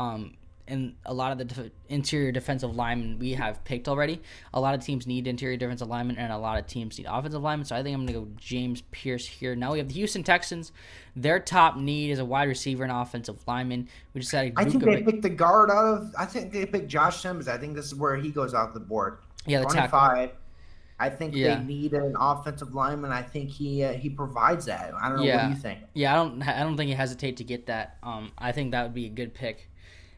Speaker 3: And a lot of the interior defensive linemen we have picked already. A lot of teams need interior defensive linemen, and a lot of teams need offensive linemen. So I think I'm going to go James Pierce here. Now we have the Houston Texans. Their top need is a wide receiver and offensive lineman. We just had
Speaker 2: I think they picked the guard out of. I think they picked Josh Sims. I think this is where he goes off the board.
Speaker 3: Yeah, the
Speaker 2: 25.
Speaker 3: tackle.
Speaker 2: I think they need an offensive lineman. I think he provides that. I don't know. What do you think?
Speaker 3: Yeah, I don't think you hesitate to get that. I think that would be a good pick.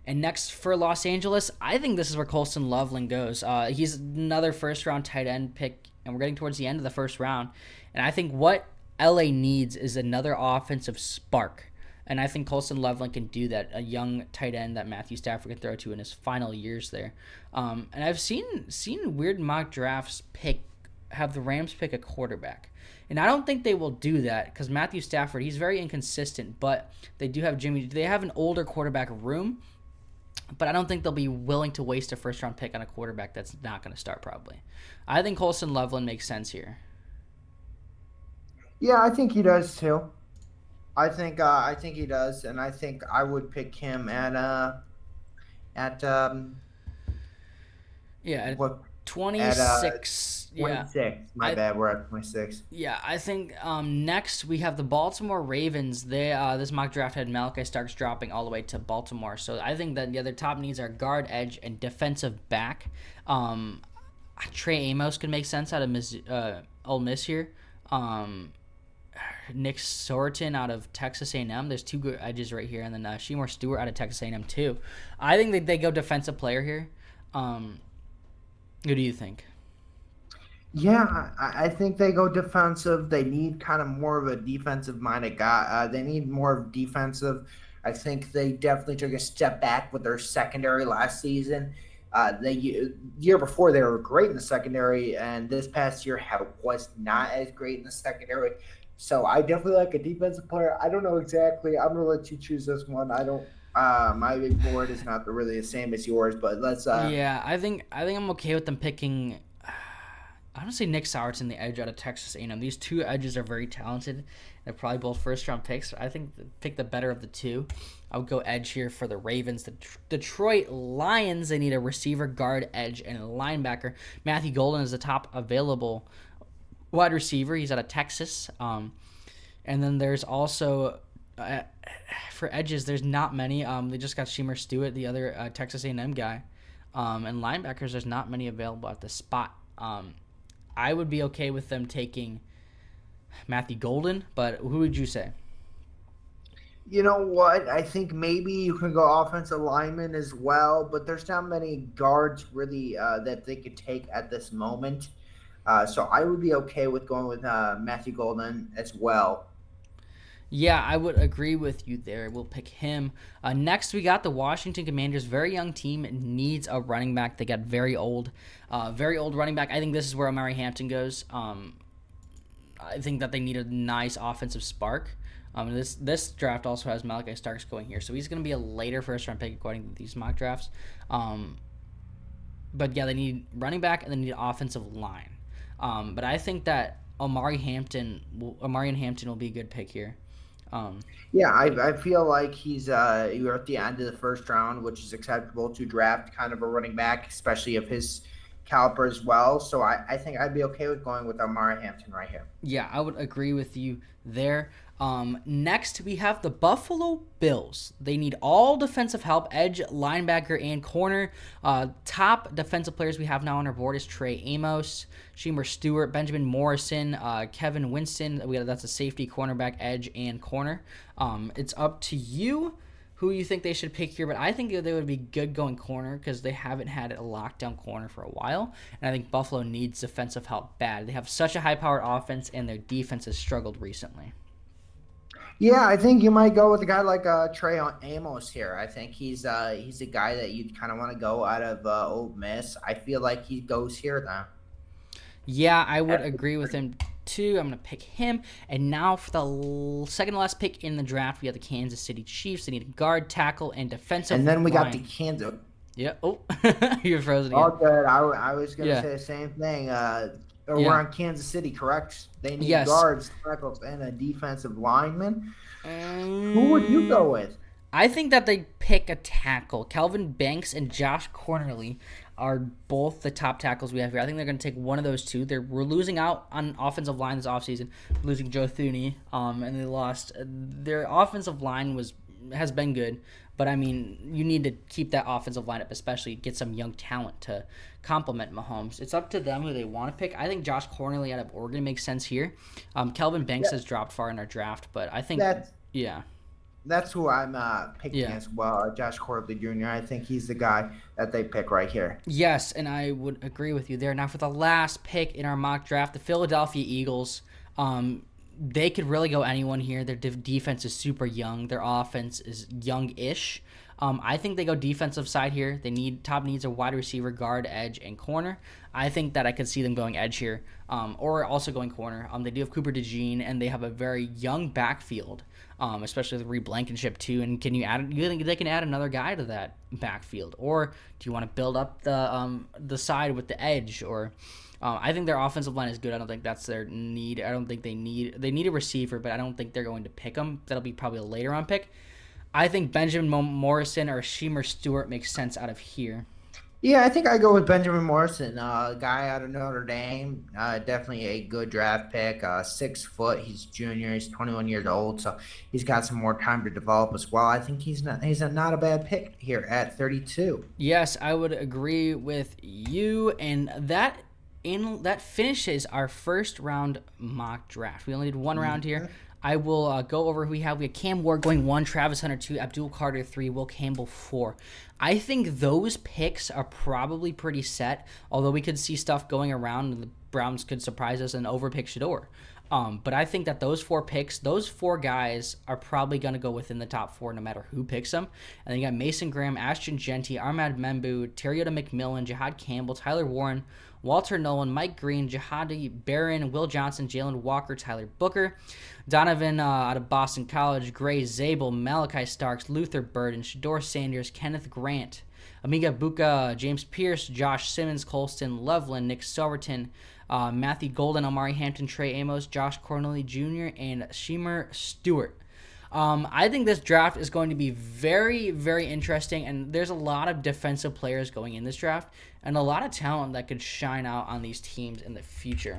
Speaker 3: And next for Los Angeles, I think this is where Colston Loveland goes. He's another first-round tight end pick, and we're getting towards the end of the first round. And I think what LA needs is another offensive spark. And I think Colston Loveland can do that, a young tight end that Matthew Stafford can throw to in his final years there. And I've seen weird mock drafts have the Rams pick a quarterback. And I don't think they will do that because Matthew Stafford, he's very inconsistent, but they do have they have an older quarterback room. But I don't think they'll be willing to waste a first-round pick on a quarterback that's not going to start probably. I think Colston Loveland makes sense here.
Speaker 2: Yeah, I think he does too. I think he does, and I think I would pick him at
Speaker 3: 26.
Speaker 2: 26. My bad. We're at 26.
Speaker 3: Yeah, I think next we have the Baltimore Ravens. They this mock draft had Malachi Starks dropping all the way to Baltimore. So I think that the other top needs are guard, edge, and defensive back. Trey Amos could make sense out of Ole Miss here. Nick Sorton out of Texas A&M. There's two good edges right here, and then Shemar Stewart out of Texas A&M too. I think that they go defensive player here. What do you think?
Speaker 2: Yeah, I think they go defensive. They need kind of more of a defensive-minded guy. They need more of defensive. I think they definitely took a step back with their secondary last season. The year before, they were great in the secondary, and this past year was not as great in the secondary. So I definitely like a defensive player. I don't know exactly. I'm going to let you choose this one. I don't. My big board is not really the same as yours, but let's.
Speaker 3: Yeah, I think I'm okay with them picking. Honestly, Nick Sowerton, the edge out of Texas A&M. These two edges are very talented. They're probably both first-round picks. I think pick the better of the two. I would go edge here for the Ravens. The Detroit Lions, they need a receiver, guard, edge, and a linebacker. Matthew Golden is the top available wide receiver. He's out of Texas. And then there's also for edges, there's not many. They just got Shemar Stewart, the other Texas A&M guy. And linebackers, there's not many available at the spot. I would be okay with them taking Matthew Golden, but who would you say?
Speaker 2: You know what? I think maybe you can go offensive lineman as well, but there's not many guards really that they could take at this moment. So I would be okay with going with Matthew Golden as well.
Speaker 3: Yeah, I would agree with you there. We'll pick him. Next, we got the Washington Commanders. Very young team, needs a running back. They got very old running back. I think this is where Omari Hampton goes. I think that they need a nice offensive spark. This draft also has Malachi Starks going here, so he's going to be a later first-round pick according to these mock drafts. But yeah, they need running back and they need offensive line. But I think that Omari and Hampton will be a good pick here.
Speaker 2: Yeah, I feel like you're at the end of the first round, which is acceptable to draft kind of a running back, especially of his caliber as well. So I think I'd be okay with going with Omari Hampton right here.
Speaker 3: Yeah, I would agree with you there. Next, we have the Buffalo Bills. They need all defensive help, edge, linebacker, and corner. Top defensive players we have now on our board is Trey Amos, Shemar Stewart, Benjamin Morrison, Kevin Winston. That's a safety, cornerback, edge, and corner. It's up to you. who you think they should pick here, but I think they would be good going corner because they haven't had a lockdown corner for a while, and I think Buffalo needs defensive help bad. They have such a high-powered offense, and their defense has struggled recently.
Speaker 2: Yeah, I think you might go with a guy like Trey Amos here. I think he's a guy that you'd kind of want to go out of Ole Miss. I feel like he goes here though.
Speaker 3: Yeah, I would agree with him too. I'm going to pick him. And now for the second to last pick in the draft, we have the Kansas City Chiefs. They need a guard, tackle, and defensive
Speaker 2: And then we got
Speaker 3: line.
Speaker 2: the Kansas.
Speaker 3: Yeah. Oh, you're frozen again.
Speaker 2: All good. I was going to say the same thing. We're on Kansas City, correct? They need guards, tackles, and a defensive lineman. Who would you go with?
Speaker 3: I think that they pick a tackle. Kelvin Banks and Josh Cornerly are both the top tackles we have here. I think they're going to take one of those two. We're losing out on offensive line this offseason, losing Joe Thuney, and they lost. Their offensive line has been good, but I mean, you need to keep that offensive line up, especially get some young talent to complement Mahomes. It's up to them who they want to pick. I think Josh Cornerly out of Oregon makes sense here. Kelvin Banks has dropped far in our draft, but I think
Speaker 2: that's who I'm picking as well, Josh Cornerly Jr. I think he's the guy that they pick right here.
Speaker 3: Yes, and I would agree with you there. Now for the last pick in our mock draft, the Philadelphia Eagles. They could really go anyone here. Their defense is super young. Their offense is young-ish. I think they go defensive side here. Top needs a wide receiver, guard, edge, and corner. I think that I could see them going edge here, or also going corner. They do have Cooper DeJean, and they have a very young backfield, especially with Reed Blankenship too. And you think they can add another guy to that backfield, or do you want to build up the side with the edge? Or I think their offensive line is good. I don't think that's their need. I don't think they need a receiver, but I don't think they're going to pick them. That'll be probably a later on pick. I think Benjamin Morrison or Shemer Stewart makes sense out of here.
Speaker 2: Yeah, I think I go with Benjamin Morrison, a guy out of Notre Dame. Definitely a good draft pick. 6 foot. He's junior. He's 21 years old, so he's got some more time to develop as well. I think he's not a bad pick here at 32.
Speaker 3: Yes, I would agree with you, and that finishes our first round mock draft. We only did one round here. I will go over who we have. We have Cam Ward going 1, Travis Hunter 2, Abdul Carter 3, Will Campbell 4. I think those picks are probably pretty set, although we could see stuff going around and the Browns could surprise us and overpick Shador. But I think that those 4 picks, those 4 guys are probably going to go within the top 4 no matter who picks them. And then you got Mason Graham, Ashton Genty, Ahmad Membu, Terriota McMillan, Jihad Campbell, Tyler Warren, Walter Nolan, Mike Green, Jihadi Barron, Will Johnson, Jalen Walker, Tyler Booker, Donovan out of Boston College, Gray Zabel, Malachi Starks, Luther Burden, Shador Sanders, Kenneth Grant, Amiga Buka, James Pierce, Josh Simmons, Colston Loveland, Nick Silverton, Matthew Golden, Amari Hampton, Trey Amos, Josh Cornely Jr., and Shemer Stewart. I think this draft is going to be very, very interesting, and there's a lot of defensive players going in this draft and a lot of talent that could shine out on these teams in the future.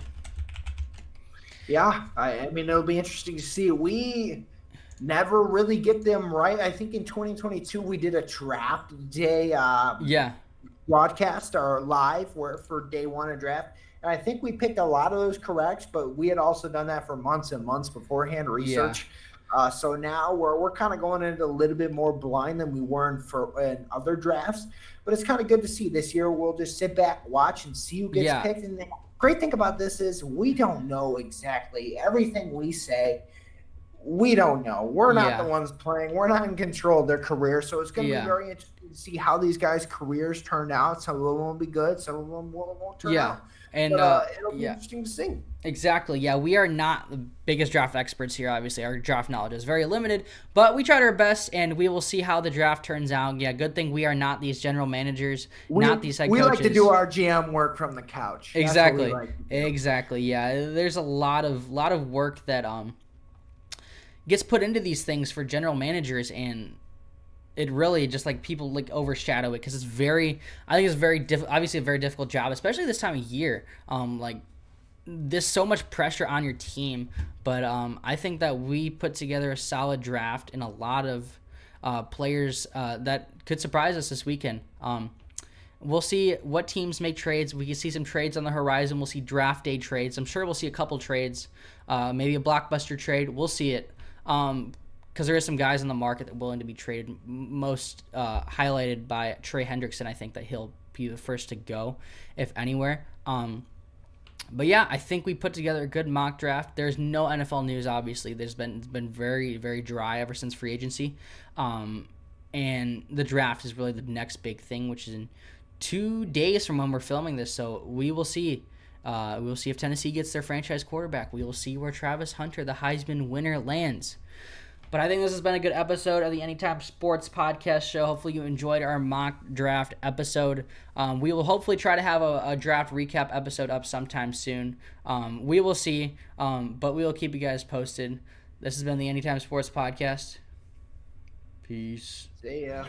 Speaker 2: Yeah, I mean, it'll be interesting to see. We never really get them right. I think in 2022 we did a draft day broadcast or live for day 1 of draft. And I think we picked a lot of those correct, but we had also done that for months and months beforehand, research. Yeah. So now we're kind of going into a little bit more blind than we were in other drafts. But it's kind of good to see. This year we'll just sit back, watch, and see who gets picked. And the great thing about this is we don't know exactly everything we say. We don't know. We're not the ones playing. We're not in control of their career. So it's going to be very interesting to see how these guys' careers turned out. Some of them will be good. Some of them won't turn out.
Speaker 3: And
Speaker 2: it'll be interesting to see.
Speaker 3: Exactly. Yeah, we are not the biggest draft experts here. Obviously, our draft knowledge is very limited, but we tried our best, and we will see how the draft turns out. Yeah, good thing we are not these general managers, not these head coaches.
Speaker 2: We like to do our GM work from the couch.
Speaker 3: Exactly. Exactly. Yeah, there's a lot of work that gets put into these things for general managers, and it really just people overshadow it because it's obviously a very difficult job, especially this time of year. There's so much pressure on your team, but I think that we put together a solid draft and a lot of players that could surprise us this weekend. We'll see what teams make trades. We can see some trades on the horizon. We'll see draft day trades. I'm sure we'll see a couple trades, maybe a blockbuster trade. We'll see it. because there is some guys in the market that are willing to be traded. Most highlighted by Trey Hendrickson. I think that he'll be the first to go, if anywhere. But yeah, I think we put together a good mock draft. There's no NFL news, obviously. It's been very, very dry ever since free agency. And the draft is really the next big thing, which is in 2 days from when we're filming this. So we will see. We will see if Tennessee gets their franchise quarterback. We will see where Travis Hunter, the Heisman winner, lands. But I think this has been a good episode of the Anytime Sports Podcast Show. Hopefully you enjoyed our mock draft episode. We will hopefully try to have a draft recap episode up sometime soon. We will see, but we will keep you guys posted. This has been the Anytime Sports Podcast. Peace.
Speaker 2: See ya.